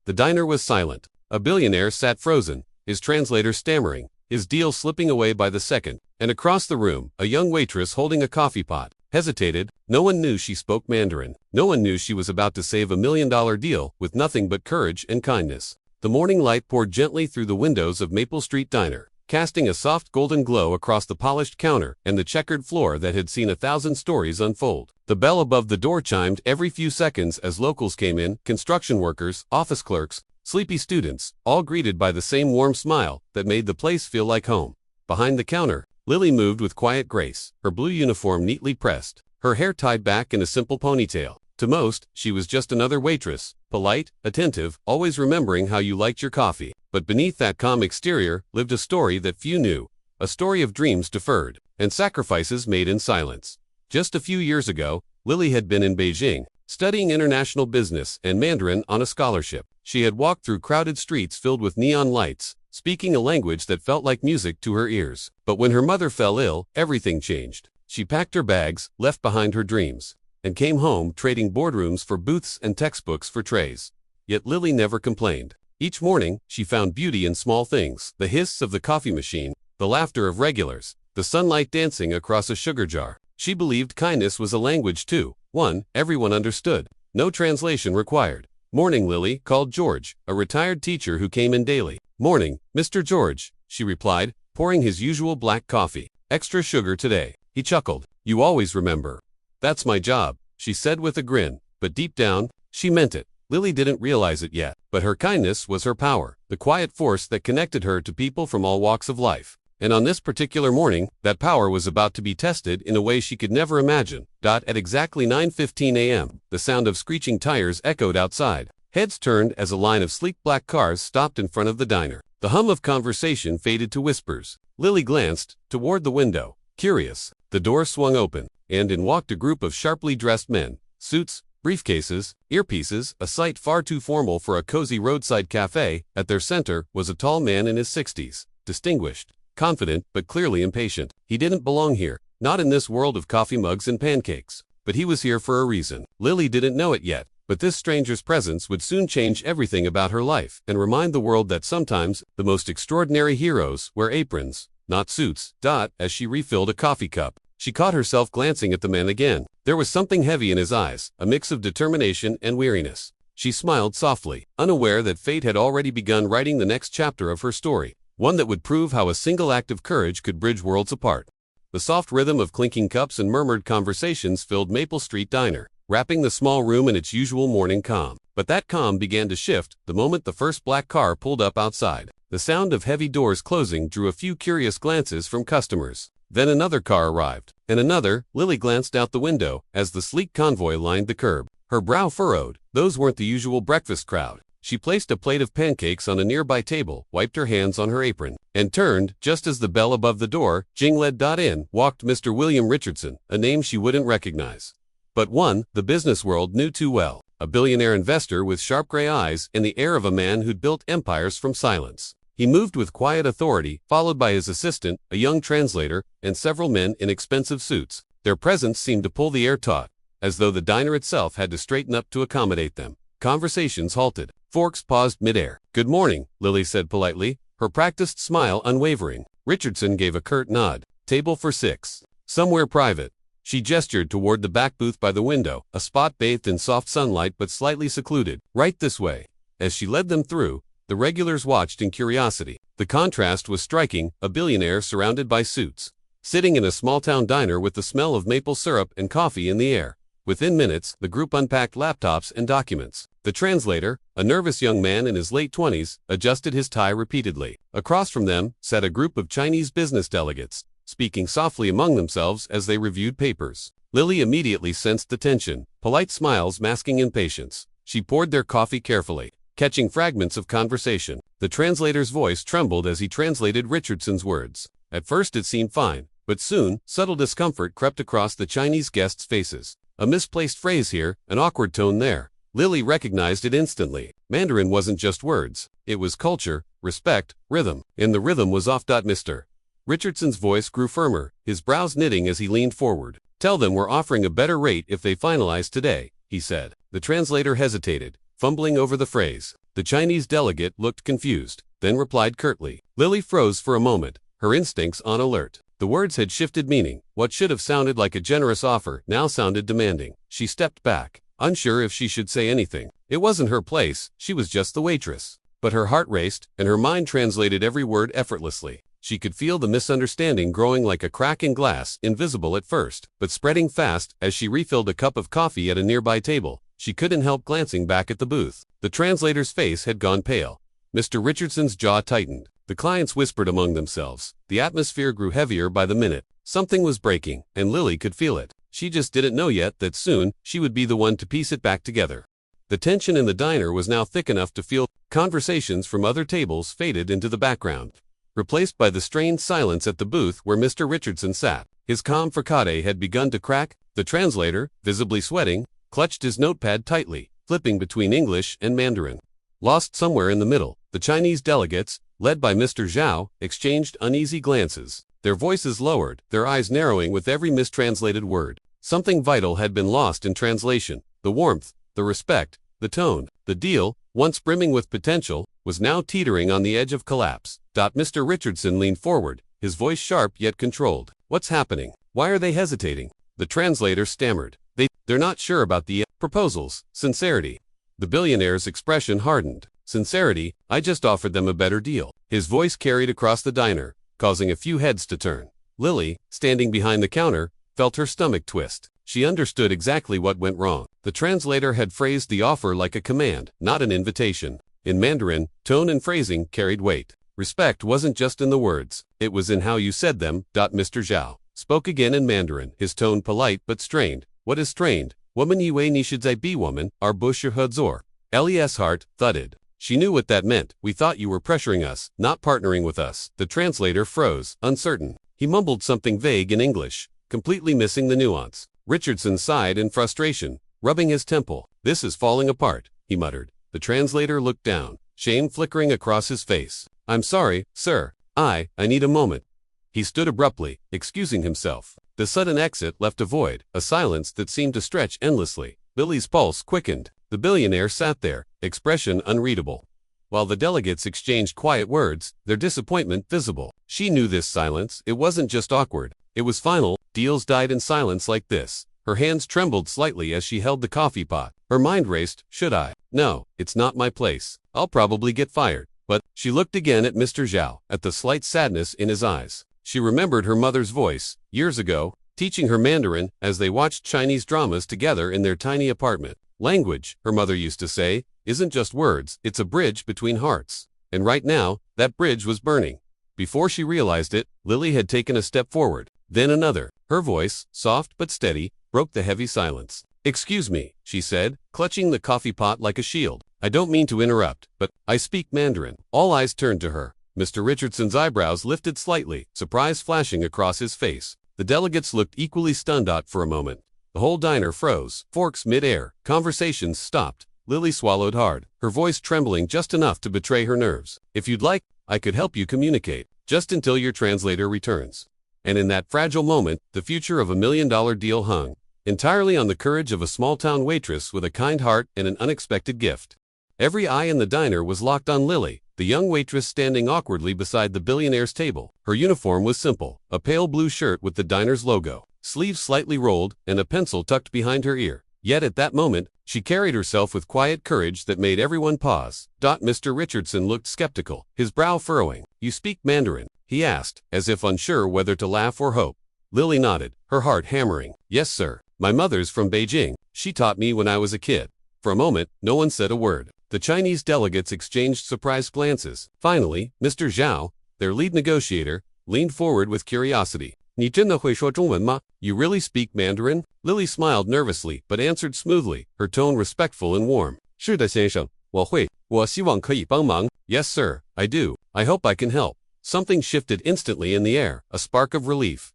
The diner was silent. A billionaire sat frozen, his translator stammering, his deal slipping away by the second, and across the room, a young waitress holding a coffee pot, hesitated. No one knew she spoke Mandarin. No one knew she was about to save $1 million deal with nothing but courage and kindness. The morning light poured gently through the windows of Maple Street Diner, casting a soft golden glow across the polished counter and the checkered floor that had seen 1,000 stories unfold. The bell above the door chimed every few seconds as locals came in, construction workers, office clerks, sleepy students, all greeted by the same warm smile that made the place feel like home. Behind the counter, Lily moved with quiet grace, her blue uniform neatly pressed, her hair tied back in a simple ponytail. To most, she was just another waitress, polite, attentive, always remembering how you liked your coffee. But beneath that calm exterior lived a story that few knew, a story of dreams deferred and sacrifices made in silence. Just a few years ago, Lily had been in Beijing, studying international business and Mandarin on a scholarship. She had walked through crowded streets filled with neon lights, speaking a language that felt like music to her ears. But when her mother fell ill, everything changed. She packed her bags, left behind her dreams, and came home trading boardrooms for booths and textbooks for trays. Yet Lily never complained. Each morning, she found beauty in small things, the hiss of the coffee machine, the laughter of regulars, the sunlight dancing across a sugar jar. She believed kindness was a language too, one everyone understood, no translation required. "Morning, Lily," called George, a retired teacher who came in daily. "Morning, Mr. George," she replied, pouring his usual black coffee. "Extra sugar today." He chuckled. "You always remember." "That's my job," she said with a grin, but deep down, she meant it. Lily didn't realize it yet, but her kindness was her power, the quiet force that connected her to people from all walks of life. And on this particular morning, that power was about to be tested in a way she could never imagine. At exactly 9:15 a.m., the sound of screeching tires echoed outside. Heads turned as a line of sleek black cars stopped in front of the diner. The hum of conversation faded to whispers. Lily glanced toward the window, curious. The door swung open, and in walked a group of sharply dressed men, suits, briefcases, earpieces, a sight far too formal for a cozy roadside cafe. At their center was a tall man in his 60s, distinguished, confident, but clearly impatient. He didn't belong here, not in this world of coffee mugs and pancakes. But he was here for a reason. Lily didn't know it yet, but this stranger's presence would soon change everything about her life and remind the world that sometimes the most extraordinary heroes wear aprons, not suits. As she refilled a coffee cup, she caught herself glancing at the man again. There was something heavy in his eyes, a mix of determination and weariness. She smiled softly, unaware that fate had already begun writing the next chapter of her story, one that would prove how a single act of courage could bridge worlds apart. The soft rhythm of clinking cups and murmured conversations filled Maple Street Diner, wrapping the small room in its usual morning calm. But that calm began to shift the moment the first black car pulled up outside. The sound of heavy doors closing drew a few curious glances from customers. Then another car arrived, and another. Lily glanced out the window as the sleek convoy lined the curb. Her brow furrowed. Those weren't the usual breakfast crowd. She placed a plate of pancakes on a nearby table, wiped her hands on her apron, and turned just as the bell above the door jingled. In walked Mr. William Richardson, a name she wouldn't recognize, but one the business world knew too well. A billionaire investor with sharp gray eyes and the air of a man who'd built empires from silence. He moved with quiet authority, followed by his assistant, a young translator, and several men in expensive suits. Their presence seemed to pull the air taut, as though the diner itself had to straighten up to accommodate them. Conversations halted. Forks paused midair. "Good morning," Lily said politely, her practiced smile unwavering. Richardson gave a curt nod. "Table for 6. Somewhere private." She gestured toward the back booth by the window, a spot bathed in soft sunlight but slightly secluded. "Right this way." As she led them through, the regulars watched in curiosity. The contrast was striking, a billionaire surrounded by suits, sitting in a small-town diner with the smell of maple syrup and coffee in the air. Within minutes, the group unpacked laptops and documents. The translator, a nervous young man in his late 20s, adjusted his tie repeatedly. Across from them sat a group of Chinese business delegates, speaking softly among themselves as they reviewed papers. Lily immediately sensed the tension, polite smiles masking impatience. She poured their coffee carefully, catching fragments of conversation. The translator's voice trembled as he translated Richardson's words. At first it seemed fine, but soon, subtle discomfort crept across the Chinese guests' faces. A misplaced phrase here, an awkward tone there. Lily recognized it instantly. Mandarin wasn't just words. It was culture, respect, rhythm. And the rhythm was off. Mr. Richardson's voice grew firmer, his brows knitting as he leaned forward. "Tell them we're offering a better rate if they finalize today," he said. The translator hesitated, fumbling over the phrase. The Chinese delegate looked confused, then replied curtly. Lily froze for a moment, her instincts on alert. The words had shifted meaning. What should have sounded like a generous offer now sounded demanding. She stepped back, unsure if she should say anything. It wasn't her place, she was just the waitress. But her heart raced, and her mind translated every word effortlessly. She could feel the misunderstanding growing like a crack in glass, invisible at first, but spreading fast. As she refilled a cup of coffee at a nearby table, she couldn't help glancing back at the booth. The translator's face had gone pale. Mr. Richardson's jaw tightened. The clients whispered among themselves. The atmosphere grew heavier by the minute. Something was breaking, and Lily could feel it. She just didn't know yet that soon, she would be the one to piece it back together. The tension in the diner was now thick enough to feel. Conversations from other tables faded into the background, replaced by the strained silence at the booth where Mr. Richardson sat. His calm fricate had begun to crack. The translator, visibly sweating, clutched his notepad tightly, flipping between English and Mandarin. Lost somewhere in the middle, the Chinese delegates, led by Mr. Zhao, exchanged uneasy glances. Their voices lowered, their eyes narrowing with every mistranslated word. Something vital had been lost in translation. The warmth, the respect, the tone. The deal, once brimming with potential, was now teetering on the edge of collapse. Mr. Richardson leaned forward, his voice sharp yet controlled. What's happening? Why are they hesitating? The translator stammered. They're not sure about the proposals. Sincerity. The billionaire's expression hardened. Sincerity, I just offered them a better deal. His voice carried across the diner, causing a few heads to turn. Lily, standing behind the counter, felt her stomach twist. She understood exactly what went wrong. The translator had phrased the offer like a command, not an invitation. In Mandarin, tone and phrasing carried weight. Respect wasn't just in the words, it was in how you said them. Mr. Zhao spoke again in Mandarin, his tone polite but strained. What is strained? Woman yue ni shizai be woman, our bush hudzor. Les heart thudded. She knew what that meant. We thought you were pressuring us, not partnering with us. The translator froze, uncertain. He mumbled something vague in English, completely missing the nuance. Richardson sighed in frustration, rubbing his temple. This is falling apart, he muttered. The translator looked down, shame flickering across his face. I'm sorry, sir. I need a moment. He stood abruptly, excusing himself. The sudden exit left a void, a silence that seemed to stretch endlessly. Lily's pulse quickened. The billionaire sat there, expression unreadable, while the delegates exchanged quiet words, their disappointment visible. She knew this silence. It wasn't just awkward. It was final. Deals died in silence like this. Her hands trembled slightly as she held the coffee pot. Her mind raced. Should I? No, it's not my place. I'll probably get fired. But she looked again at Mr. Zhao, at the slight sadness in his eyes. She remembered her mother's voice, years ago, teaching her Mandarin as they watched Chinese dramas together in their tiny apartment. Language, her mother used to say, isn't just words, it's a bridge between hearts. And right now, that bridge was burning. Before she realized it, Lily had taken a step forward, then another. Her voice, soft but steady, broke the heavy silence. Excuse me, she said, clutching the coffee pot like a shield. I don't mean to interrupt, but I speak Mandarin. All eyes turned to her. Mr. Richardson's eyebrows lifted slightly, surprise flashing across his face. The delegates looked equally stunned for a moment. The whole diner froze, forks mid-air, conversations stopped. Lily swallowed hard, her voice trembling just enough to betray her nerves. If you'd like, I could help you communicate, just until your translator returns. And in that fragile moment, the future of $1 million deal hung entirely on the courage of a small-town waitress with a kind heart and an unexpected gift. Every eye in the diner was locked on Lily, the young waitress standing awkwardly beside the billionaire's table. Her uniform was simple, a pale blue shirt with the diner's logo, sleeves slightly rolled, and a pencil tucked behind her ear. Yet at that moment, she carried herself with quiet courage that made everyone pause. Mr. Richardson looked skeptical, his brow furrowing. You speak Mandarin? He asked, as if unsure whether to laugh or hope. Lily nodded, her heart hammering. Yes, sir. My mother's from Beijing. She taught me when I was a kid. For a moment, no one said a word. The Chinese delegates exchanged surprised glances. Finally, Mr. Zhao, their lead negotiator, leaned forward with curiosity. 你真的会说中文吗? You really speak Mandarin? Lily smiled nervously, but answered smoothly, her tone respectful and warm. 是的，先生，我会，我希望可以帮忙. Yes, sir, I do. I hope I can help. Something shifted instantly in the air, a spark of relief.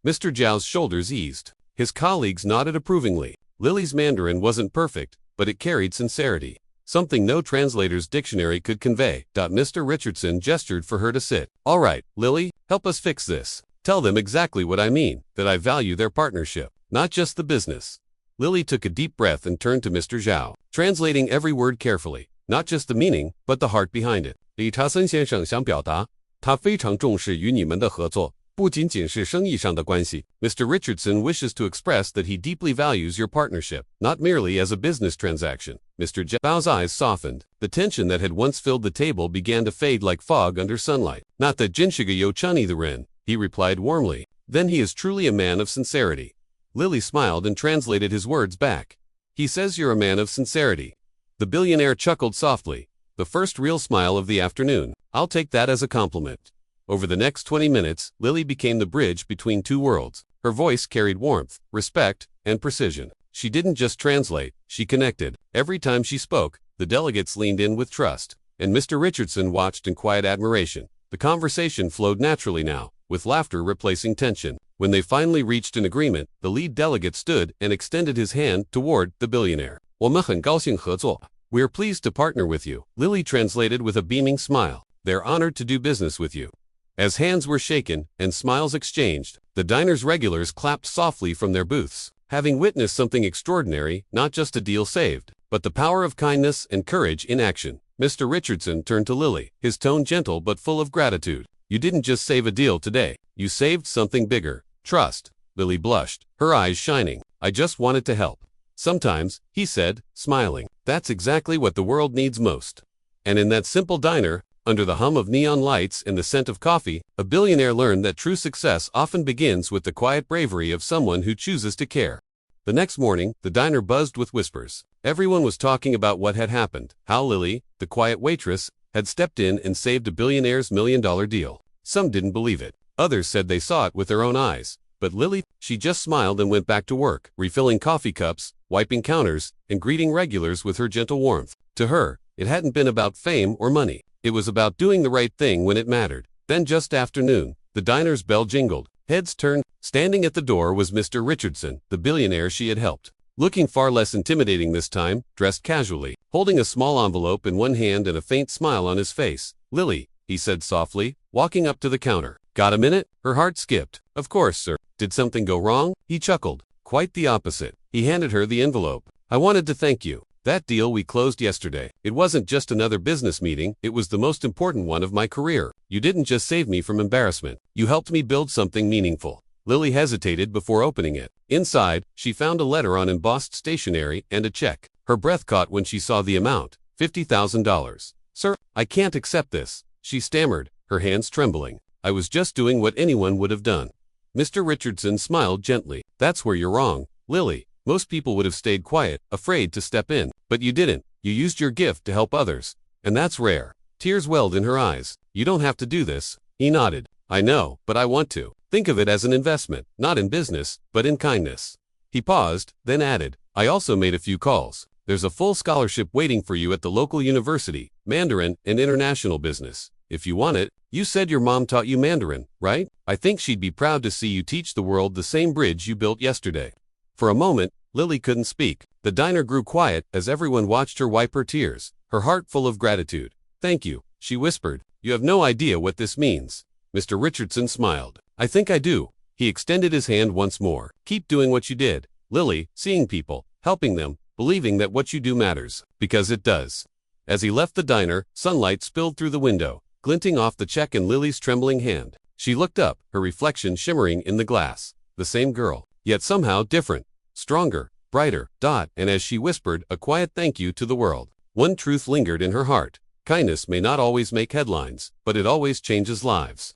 Mr. Zhao's shoulders eased. His colleagues nodded approvingly. Lily's Mandarin wasn't perfect, but it carried sincerity. Something no translator's dictionary could convey. Mr. Richardson gestured for her to sit. All right, Lily, help us fix this. Tell them exactly what I mean, that I value their partnership, not just the business. Lily took a deep breath and turned to Mr. Zhao, translating every word carefully. not just the meaning, but the heart behind it. 理查森先生想表达，他非常重视与你们的合作，不仅仅是生意上的关系。Mr. Richardson wishes to express that he deeply values your partnership, not merely as a business transaction. Mr. Bao's eyes softened. The tension that had once filled the table began to fade like fog under sunlight. Not that Jinshiga yo chunny the Ren, he replied warmly. Then he is truly a man of sincerity. Lily smiled and translated his words back. He says you're a man of sincerity. The billionaire chuckled softly. The first real smile of the afternoon. I'll take that as a compliment. Over the next 20 minutes, Lily became the bridge between two worlds. Her voice carried warmth, respect, and precision. She didn't just translate, she connected. Every time she spoke, the delegates leaned in with trust, and Mr. Richardson watched in quiet admiration. The conversation flowed naturally now, with laughter replacing tension. When they finally reached an agreement, the lead delegate stood and extended his hand toward the billionaire. 我们很高兴合作. We're pleased to partner with you. Lily translated with a beaming smile. They're honored to do business with you. As hands were shaken and smiles exchanged, the diner's regulars clapped softly from their booths, having witnessed something extraordinary, not just a deal saved, but the power of kindness and courage in action. Mr. Richardson turned to Lily, his tone gentle but full of gratitude. You didn't just save a deal today, you saved something bigger. Trust. Lily blushed, her eyes shining. I just wanted to help. Sometimes, he said, smiling, that's exactly what the world needs most. And in that simple diner, under the hum of neon lights and the scent of coffee, a billionaire learned that true success often begins with the quiet bravery of someone who chooses to care. The next morning, the diner buzzed with whispers. Everyone was talking about what had happened, how Lily, the quiet waitress, had stepped in and saved a billionaire's $1 million deal. Some didn't believe it. Others said they saw it with their own eyes. But Lily, she just smiled and went back to work, refilling coffee cups, wiping counters, and greeting regulars with her gentle warmth. To her, it hadn't been about fame or money. It was about doing the right thing when it mattered. Then just after noon, the diner's bell jingled. Heads turned. Standing at the door was Mr. Richardson, the billionaire she had helped. Looking far less intimidating this time, dressed casually, holding a small envelope in one hand and a faint smile on his face. Lily, he said softly, walking up to the counter. Got a minute? Her heart skipped. Of course, sir. Did something go wrong? He chuckled. Quite the opposite. He handed her the envelope. I wanted to thank you. That deal we closed yesterday. It wasn't just another business meeting, it was the most important one of my career. You didn't just save me from embarrassment. You helped me build something meaningful. Lily hesitated before opening it. Inside, she found a letter on embossed stationery and a check. Her breath caught when she saw the amount. $50,000. Sir, I can't accept this, she stammered, her hands trembling. I was just doing what anyone would have done. Mr. Richardson smiled gently. That's where you're wrong, Lily. Most people would have stayed quiet, afraid to step in. But you didn't. You used your gift to help others. And that's rare. Tears welled in her eyes. You don't have to do this. He nodded. I know, but I want to. Think of it as an investment, not in business, but in kindness. He paused, then added, I also made a few calls. There's a full scholarship waiting for you at the local university, Mandarin and international business. If you want it. You said your mom taught you Mandarin, right? I think she'd be proud to see you teach the world the same bridge you built yesterday. For a moment, Lily couldn't speak. The diner grew quiet as everyone watched her wipe her tears, her heart full of gratitude. Thank you, she whispered. You have no idea what this means. Mr. Richardson smiled. I think I do. He extended his hand once more. Keep doing what you did, Lily, seeing people, helping them, believing that what you do matters, because it does. As he left the diner, sunlight spilled through the window, glinting off the check in Lily's trembling hand. She looked up, her reflection shimmering in the glass. The same girl, yet somehow different, stronger, brighter, and as she whispered a quiet thank you to the world, one truth lingered in her heart. Kindness may not always make headlines, but it always changes lives.